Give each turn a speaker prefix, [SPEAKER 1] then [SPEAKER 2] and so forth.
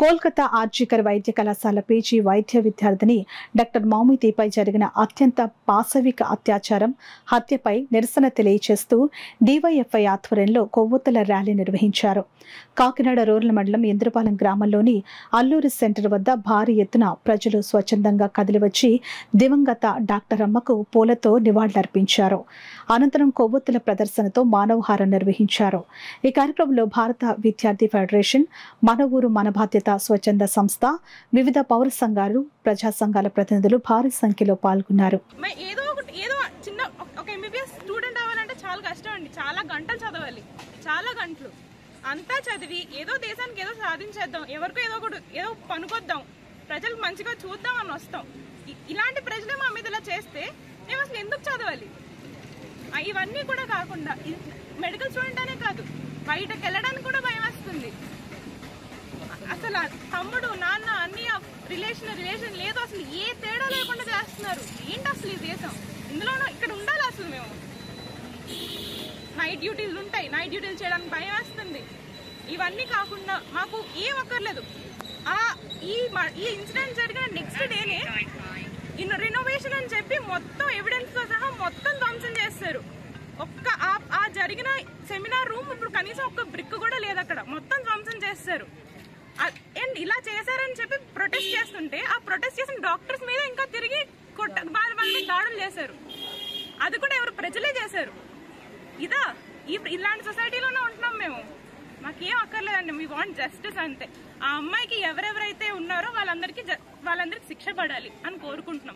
[SPEAKER 1] కోల్కతా ఆర్జికర్ వైద్య కళాశాల పీజీ వైద్య విద్యార్థిని డాక్టర్ మౌమితీపై జరిగిన అత్యంత పాశవిక అత్యాచారం హత్యపై నిరసన తెలియజేస్తూ డివైఎఫ్ఐ ఆధ్వర్యంలో కొవ్వొత్తుల ర్యాలీ నిర్వహించారు. కాకినాడ రూరల్ మండలం ఇంద్రపాలెం గ్రామంలోని అల్లూరి సెంటర్ వద్ద భారీ ఎత్తున ప్రజలు స్వచ్ఛందంగా కదిలివచ్చి దివంగత డాక్టర్ అమ్మకు పూలతో నివాళులర్పించారు. అనంతరం కొవ్వొత్తుల ప్రదర్శనతో మానవహారం నిర్వహించారు. ఈ కార్యక్రమంలో భారత విద్యార్థి ఫెడరేషన్, మన ఊరు మన బాధ్యత స్వచ్ఛంద సంస్థ, వివిధ పౌర సంఘాలు, ప్రజా సంఘాల ప్రతినిధులు భారీ సంఖ్యలో పాల్గొన్నారు.
[SPEAKER 2] చాలా కష్టం అండి. చాలా గంటలు చదవాలి, చాలా గంటలు అంతా చదివి ఏదో దేశానికి ఏదో సాధించేద్దాం, ఎవరికో ఏదో పనుకొద్దాం, ప్రజలకు మంచిగా చూద్దాం అని వస్తాం. ఇలాంటి ప్రజలే మా మీద ఇలా చేస్తే మేము అసలు ఎందుకు చదవాలి? ఇవన్నీ కూడా కాకుండా మెడికల్ స్టూడెంట్ అనే కాదు, బయటకు వెళ్ళడానికి కూడా భయం వస్తుంది. అసలు తమ్ముడు, నాన్న, అన్నయ్య రిలేషన్ లేదు, అసలు ఏ తేడా లేకుండా చేస్తున్నారు. ఏంటి అసలు ఈ దేశం? ఇందులోనూ ఇక్కడ ఉండాలి అసలు. మేము నైట్ డ్యూటీలు ఉంటాయి, నైట్ డ్యూటీలు చేయడానికి భయం వేస్తుంది. ఇవన్నీ కాకుండా మాకు ఏం అక్కర్లేదు. ఈ ఇన్సిడెంట్ జరిగిన నెక్స్ట్ డేనే రినోవేషన్ అని చెప్పి మొత్తం ఎవిడెన్స్ తో సహా మొత్తం ధ్వంసం చేస్తారు. ఆ జరిగిన సెమినార్ రూమ్ ఇప్పుడు కనీసం ఒక్క బ్రిక్ కూడా లేదు, అక్కడ మొత్తం ధ్వంసం చేస్తారు. అండ్ ఇలా చేశారని చెప్పి ప్రొటెస్ట్ చేస్తుంటే ఆ ప్రొటెస్ట్ చేసిన డాక్టర్స్ మీద ఇంకా తిరిగి వాళ్ళ మీద దాడులు చేశారు. అది కూడా ఎవరు? ప్రజలే చేశారు. ఇలాంటి సొసైటీలోనే ఉంటున్నాం మేము. మాకేం అక్కర్లేదండి, వీ వాంట్ జస్టిస్ అంతే. ఆ అమ్మాయికి ఎవరెవరైతే ఉన్నారో వాళ్ళందరికీ శిక్ష పడాలి అని కోరుకుంటున్నాం.